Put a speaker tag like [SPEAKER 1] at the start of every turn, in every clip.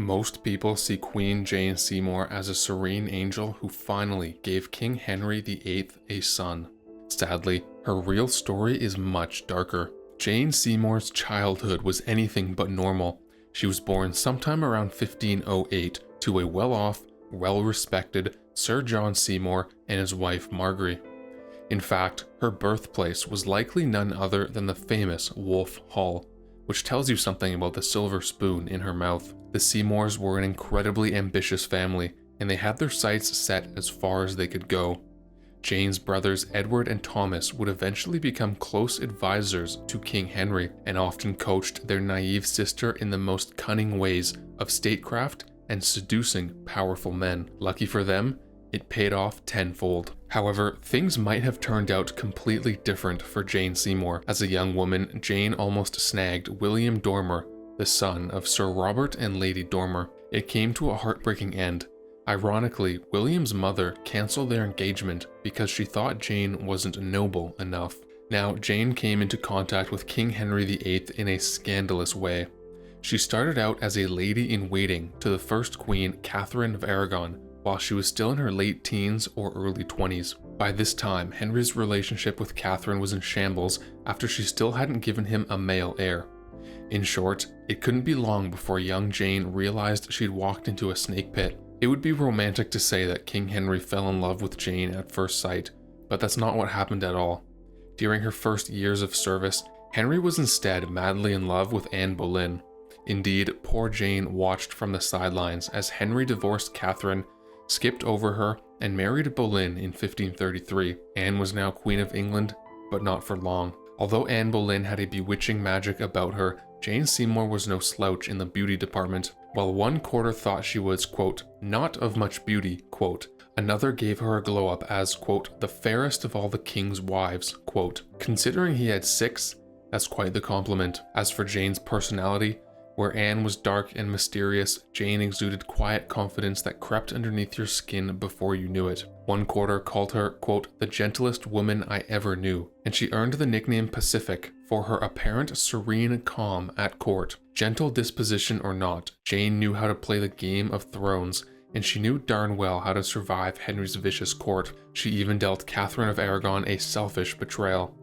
[SPEAKER 1] Most people see Queen Jane Seymour as a serene angel who finally gave King Henry VIII a son. Sadly, her real story is much darker. Jane Seymour's childhood was anything but normal. She was born sometime around 1508 to a well-off, well-respected Sir John Seymour and his wife Margaret. In fact, her birthplace was likely none other than the famous Wolf Hall, which tells you something about the silver spoon in her mouth. The Seymours were an incredibly ambitious family, and they had their sights set as far as they could go. Jane's brothers Edward and Thomas would eventually become close advisors to King Henry, and often coached their naive sister in the most cunning ways of statecraft and seducing powerful men. Lucky for them, it paid off tenfold. However, things might have turned out completely different for Jane Seymour. As a young woman, Jane almost snagged William Dormer, the son of Sir Robert and Lady Dormer. It came to a heartbreaking end. Ironically, William's mother canceled their engagement because she thought Jane wasn't noble enough. Now, Jane came into contact with King Henry VIII in a scandalous way. She started out as a lady-in-waiting to the first queen, Catherine of Aragon, while she was still in her late teens or early 20s. By this time, Henry's relationship with Catherine was in shambles after she still hadn't given him a male heir. In short, it couldn't be long before young Jane realized she'd walked into a snake pit. It would be romantic to say that King Henry fell in love with Jane at first sight, but that's not what happened at all. During her first years of service, Henry was instead madly in love with Anne Boleyn. Indeed, poor Jane watched from the sidelines as Henry divorced Catherine, skipped over her, and married Boleyn in 1533. Anne was now Queen of England, but not for long. Although Anne Boleyn had a bewitching magic about her, Jane Seymour was no slouch in the beauty department. While one quarter thought she was, quote, not of much beauty, quote, another gave her a glow up as, quote, the fairest of all the king's wives, quote. Considering he had 6, that's quite the compliment. As for Jane's personality, where Anne was dark and mysterious, Jane exuded quiet confidence that crept underneath your skin before you knew it. One quarter called her, quote, the gentlest woman I ever knew, and she earned the nickname Pacific for her apparent serene calm at court. Gentle disposition or not, Jane knew how to play the Game of Thrones, and she knew darn well how to survive Henry's vicious court. She even dealt Catherine of Aragon a selfish betrayal.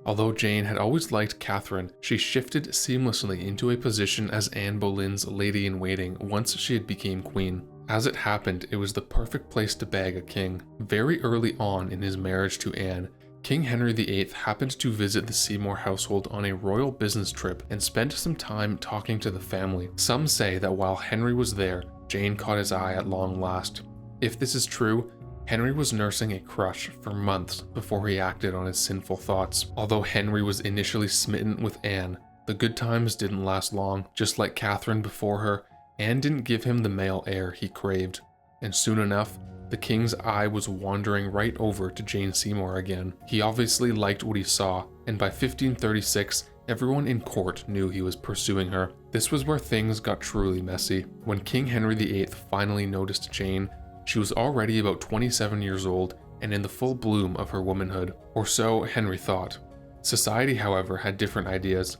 [SPEAKER 1] Although Jane had always liked Catherine, she shifted seamlessly into a position as Anne Boleyn's lady-in-waiting once she had become queen. As it happened, it was the perfect place to bag a king. Very early on in his marriage to Anne, King Henry VIII happened to visit the Seymour household on a royal business trip and spent some time talking to the family. Some say that while Henry was there, Jane caught his eye at long last. If this is true, Henry was nursing a crush for months before he acted on his sinful thoughts. Although Henry was initially smitten with Anne, the good times didn't last long. Just like Catherine before her, Anne didn't give him the male heir he craved, and soon enough, the king's eye was wandering right over to Jane Seymour again. He obviously liked what he saw, and by 1536, everyone in court knew he was pursuing her. This was where things got truly messy. When King Henry VIII finally noticed Jane, she was already about 27 years old and in the full bloom of her womanhood, or so Henry thought. Society, however, had different ideas.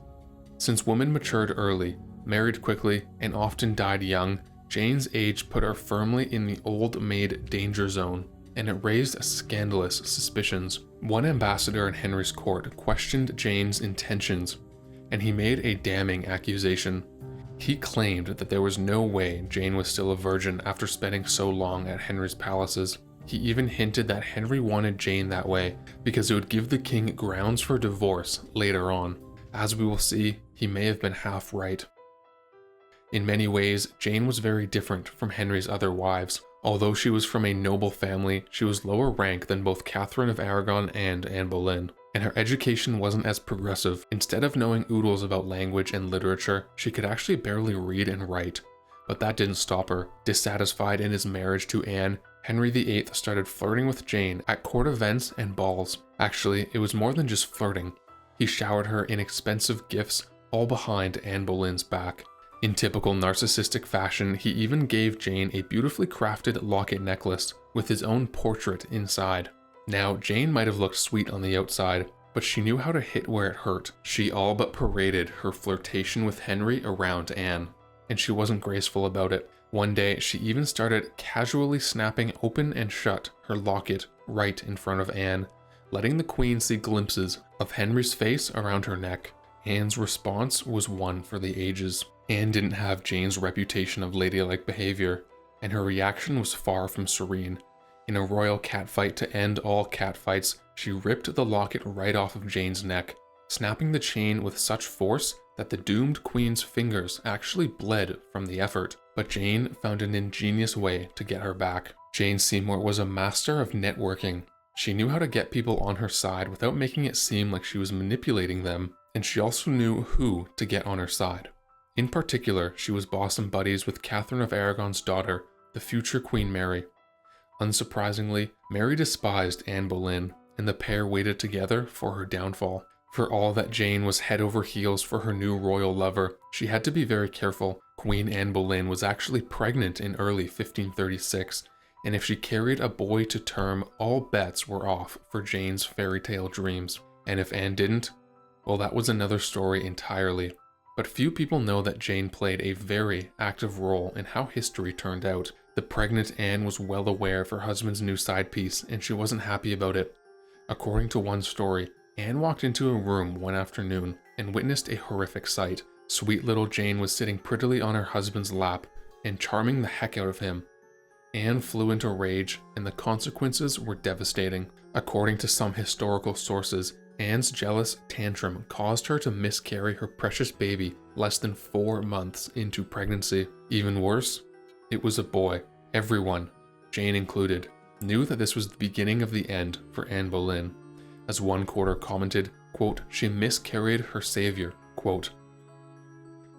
[SPEAKER 1] Since women matured early, married quickly, and often died young, Jane's age put her firmly in the old maid danger zone, and it raised scandalous suspicions. One ambassador in Henry's court questioned Jane's intentions, and he made a damning accusation. He claimed that there was no way Jane was still a virgin after spending so long at Henry's palaces. He even hinted that Henry wanted Jane that way because it would give the king grounds for divorce later on. As we will see, he may have been half right. In many ways, Jane was very different from Henry's other wives. Although she was from a noble family, she was lower rank than both Catherine of Aragon and Anne Boleyn. And her education wasn't as progressive. Instead of knowing oodles about language and literature, she could actually barely read and write. But that didn't stop her. Dissatisfied in his marriage to Anne, Henry VIII started flirting with Jane at court events and balls. Actually, it was more than just flirting. He showered her in expensive gifts, all behind Anne Boleyn's back. In typical narcissistic fashion, he even gave Jane a beautifully crafted locket necklace with his own portrait inside. Now, Jane might have looked sweet on the outside, but she knew how to hit where it hurt. She all but paraded her flirtation with Henry around Anne. and she wasn't graceful about it. One day, she even started casually snapping open and shut her locket right in front of Anne, letting the Queen see glimpses of Henry's face around her neck. Anne's response was one for the ages. Anne didn't have Jane's reputation of ladylike behavior, and her reaction was far from serene. In a royal catfight to end all catfights, she ripped the locket right off of Jane's neck, snapping the chain with such force that the doomed queen's fingers actually bled from the effort. But Jane found an ingenious way to get her back. Jane Seymour was a master of networking. She knew how to get people on her side without making it seem like she was manipulating them, and she also knew who to get on her side. In particular, she was bosom buddies with Catherine of Aragon's daughter, the future Queen Mary. Unsurprisingly, Mary despised Anne Boleyn, and the pair waited together for her downfall. For all that Jane was head over heels for her new royal lover, she had to be very careful. Queen Anne Boleyn was actually pregnant in early 1536, and if she carried a boy to term, all bets were off for Jane's fairy tale dreams. And if Anne didn't, well, that was another story entirely. But few people know that Jane played a very active role in how history turned out. The pregnant Anne was well aware of her husband's new side piece, and she wasn't happy about it. According to one story, Anne walked into a room one afternoon and witnessed a horrific sight. Sweet little Jane was sitting prettily on her husband's lap and charming the heck out of him. Anne flew into rage, and the consequences were devastating. According to some historical sources, Anne's jealous tantrum caused her to miscarry her precious baby less than 4 months into pregnancy. Even worse, it was a boy. Everyone, Jane included, knew that this was the beginning of the end for Anne Boleyn. As one quarter commented, quote, "She miscarried her savior," quote.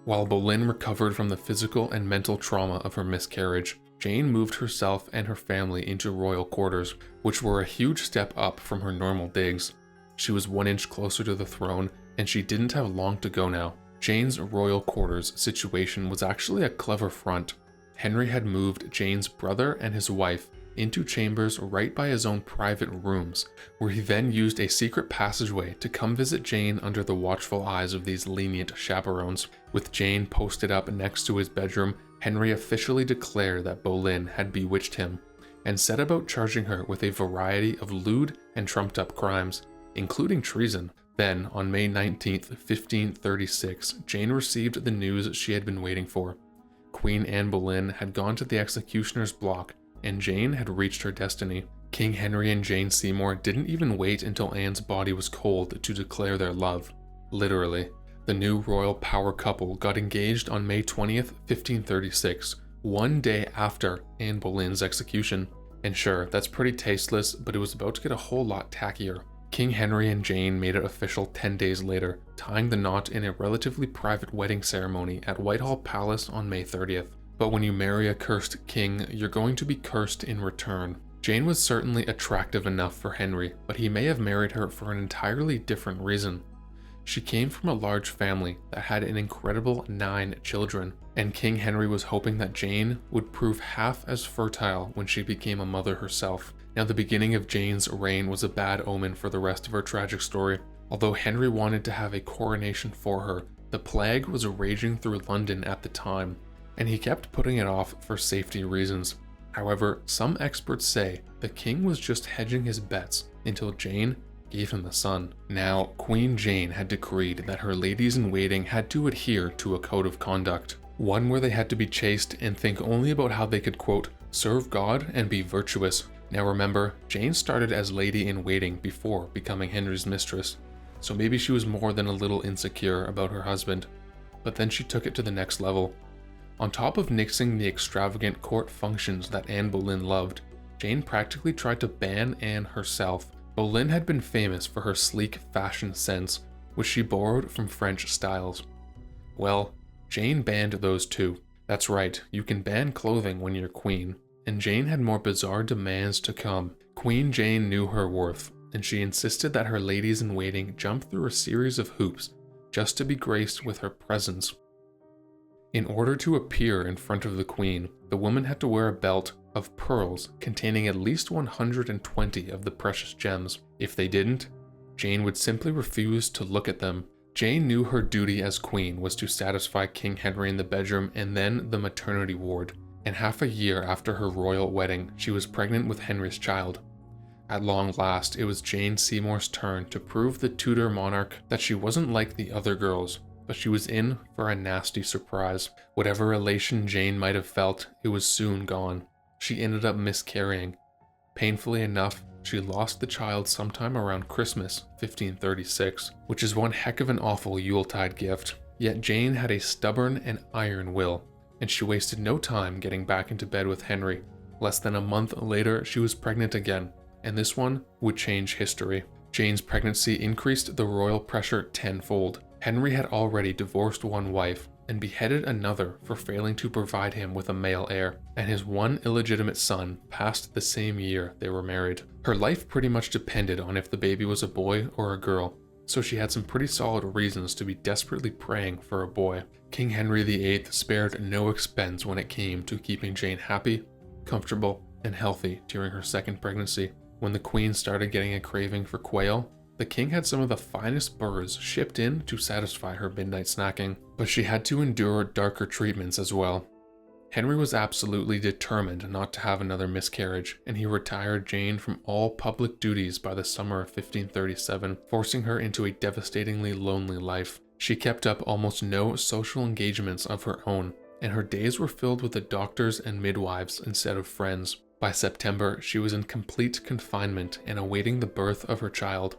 [SPEAKER 1] While Boleyn recovered from the physical and mental trauma of her miscarriage, Jane moved herself and her family into royal quarters, which were a huge step up from her normal digs. She was 1 inch closer to the throne, and she didn't have long to go now. Jane's royal quarters situation was actually a clever front. Henry had moved Jane's brother and his wife into chambers right by his own private rooms, where he then used a secret passageway to come visit Jane under the watchful eyes of these lenient chaperones. With Jane posted up next to his bedroom, Henry officially declared that Boleyn had bewitched him, and set about charging her with a variety of lewd and trumped-up crimes, including treason. Then, on May 19th, 1536, Jane received the news she had been waiting for. Queen Anne Boleyn had gone to the executioner's block, and Jane had reached her destiny. King Henry and Jane Seymour didn't even wait until Anne's body was cold to declare their love. Literally. The new royal power couple got engaged on May 20th, 1536, 1 day after Anne Boleyn's execution. And sure, that's pretty tasteless, but it was about to get a whole lot tackier. King Henry and Jane made it official 10 days later, tying the knot in a relatively private wedding ceremony at Whitehall Palace on May 30th. But when you marry a cursed king, you're going to be cursed in return. Jane was certainly attractive enough for Henry, but he may have married her for an entirely different reason. She came from a large family that had an incredible 9 children, and King Henry was hoping that Jane would prove half as fertile when she became a mother herself. Now, the beginning of Jane's reign was a bad omen for the rest of her tragic story. Although Henry wanted to have a coronation for her, the plague was raging through London at the time, and he kept putting it off for safety reasons. However, some experts say the king was just hedging his bets until Jane gave him the son. Now, Queen Jane had decreed that her ladies-in-waiting had to adhere to a code of conduct, one where they had to be chaste and think only about how they could, quote, serve God and be virtuous. Now remember, Jane started as lady-in-waiting before becoming Henry's mistress, so maybe she was more than a little insecure about her husband. But then she took it to the next level. On top of nixing the extravagant court functions that Anne Boleyn loved, Jane practically tried to ban Anne herself. Boleyn had been famous for her sleek fashion sense, which she borrowed from French styles. Well, Jane banned those too. That's right, you can ban clothing when you're queen, and Jane had more bizarre demands to come. Queen Jane knew her worth, and she insisted that her ladies-in-waiting jump through a series of hoops just to be graced with her presence. In order to appear in front of the queen, the woman had to wear a belt of pearls containing at least 120 of the precious gems. If they didn't, Jane would simply refuse to look at them. Jane knew her duty as queen was to satisfy King Henry in the bedroom and then the maternity ward, and half a year after her royal wedding, she was pregnant with Henry's child. At long last, it was Jane Seymour's turn to prove the Tudor monarch that she wasn't like the other girls, but she was in for a nasty surprise. Whatever elation Jane might have felt, it was soon gone. She ended up miscarrying. Painfully enough, she lost the child sometime around Christmas, 1536, which is one heck of an awful Yuletide gift. Yet Jane had a stubborn and iron will, and she wasted no time getting back into bed with Henry. Less than a month later, she was pregnant again, and this one would change history. Jane's pregnancy increased the royal pressure tenfold. Henry had already divorced one wife and beheaded another for failing to provide him with a male heir, and his one illegitimate son passed the same year they were married. Her life pretty much depended on if the baby was a boy or a girl, so she had some pretty solid reasons to be desperately praying for a boy. King Henry VIII spared no expense when it came to keeping Jane happy, comfortable, and healthy during her second pregnancy. When the queen started getting a craving for quail, the king had some of the finest birds shipped in to satisfy her midnight snacking, but she had to endure darker treatments as well. Henry was absolutely determined not to have another miscarriage, and he retired Jane from all public duties by the summer of 1537, forcing her into a devastatingly lonely life. She kept up almost no social engagements of her own, and her days were filled with the doctors and midwives instead of friends. By September, she was in complete confinement and awaiting the birth of her child.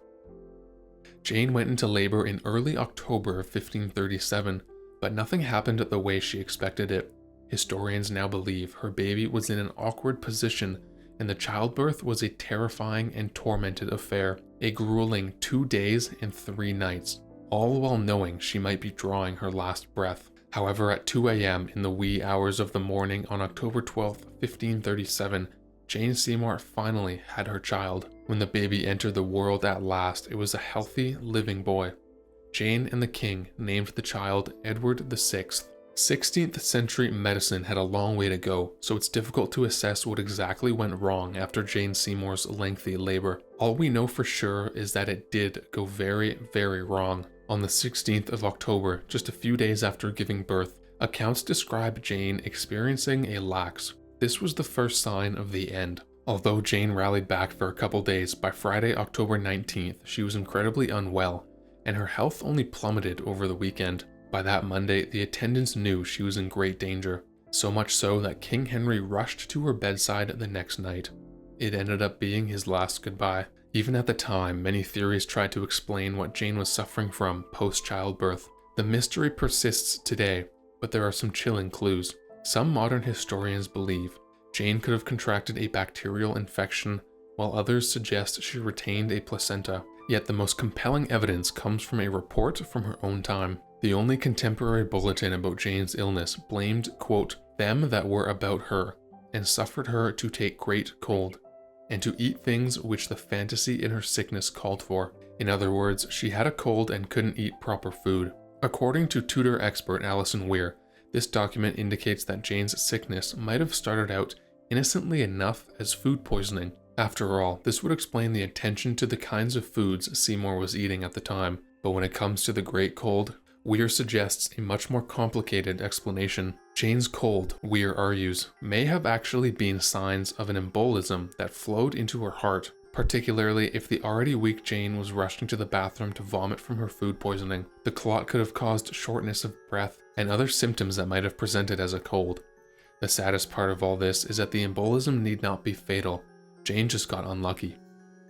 [SPEAKER 1] Jane went into labor in early October of 1537, but nothing happened the way she expected it. Historians now believe her baby was in an awkward position, and the childbirth was a terrifying and tormented affair, a grueling 2 days and 3 nights, all while knowing she might be drawing her last breath. However, at 2 a.m. in the wee hours of the morning on October 12, 1537, Jane Seymour finally had her child. When the baby entered the world at last, it was a healthy, living boy. Jane and the king named the child Edward VI. 16th century medicine had a long way to go, so it's difficult to assess what exactly went wrong after Jane Seymour's lengthy labor. All we know for sure is that it did go very, very wrong. On the 16th of October, just a few days after giving birth, accounts describe Jane experiencing a lax. This was the first sign of the end. Although Jane rallied back for a couple days, by Friday, October 19th, she was incredibly unwell, and her health only plummeted over the weekend. By that Monday, the attendants knew she was in great danger, so much so that King Henry rushed to her bedside the next night. It ended up being his last goodbye. Even at the time, many theories tried to explain what Jane was suffering from post-childbirth. The mystery persists today, but there are some chilling clues. Some modern historians believe Jane could have contracted a bacterial infection, while others suggest she retained a placenta. Yet the most compelling evidence comes from a report from her own time. The only contemporary bulletin about Jane's illness blamed, quote, them that were about her, and suffered her to take great cold, and to eat things which the fantasy in her sickness called for. In other words, she had a cold and couldn't eat proper food. According to Tudor expert Alison Weir, this document indicates that Jane's sickness might have started out innocently enough as food poisoning. After all, this would explain the attention to the kinds of foods Seymour was eating at the time. But when it comes to the Great Cold, Weir suggests a much more complicated explanation. Jane's cold, Weir argues, may have actually been signs of an embolism that flowed into her heart, particularly if the already weak Jane was rushing to the bathroom to vomit from her food poisoning. The clot could have caused shortness of breath and other symptoms that might have presented as a cold. The saddest part of all this is that the embolism need not be fatal. Jane just got unlucky.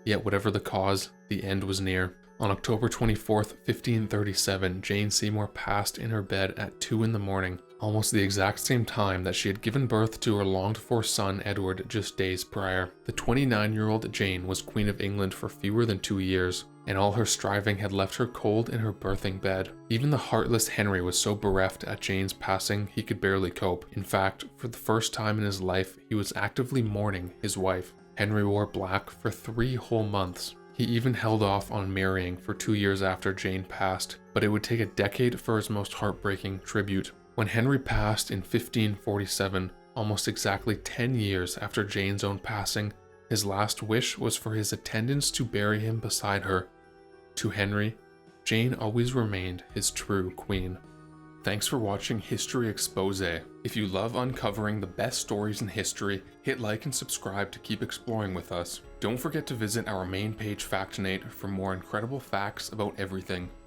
[SPEAKER 1] Yet whatever the cause, the end was near. On October 24th, 1537, Jane Seymour passed in her bed at 2 in the morning, almost the exact same time that she had given birth to her longed-for son Edward just days prior. The 29-year-old Jane was Queen of England for fewer than 2 years, and all her striving had left her cold in her birthing bed. Even the heartless Henry was so bereft at Jane's passing he could barely cope. In fact, for the first time in his life, he was actively mourning his wife. Henry wore black for 3 whole months. He even held off on marrying for 2 years after Jane passed, but it would take a decade for his most heartbreaking tribute. When Henry passed in 1547, almost exactly 10 years after Jane's own passing, his last wish was for his attendants to bury him beside her. To Henry, Jane always remained his true queen. Thanks for watching History Expose. If you love uncovering the best stories in history, hit like and subscribe to keep exploring with us. Don't forget to visit our main page Factinate for more incredible facts about everything.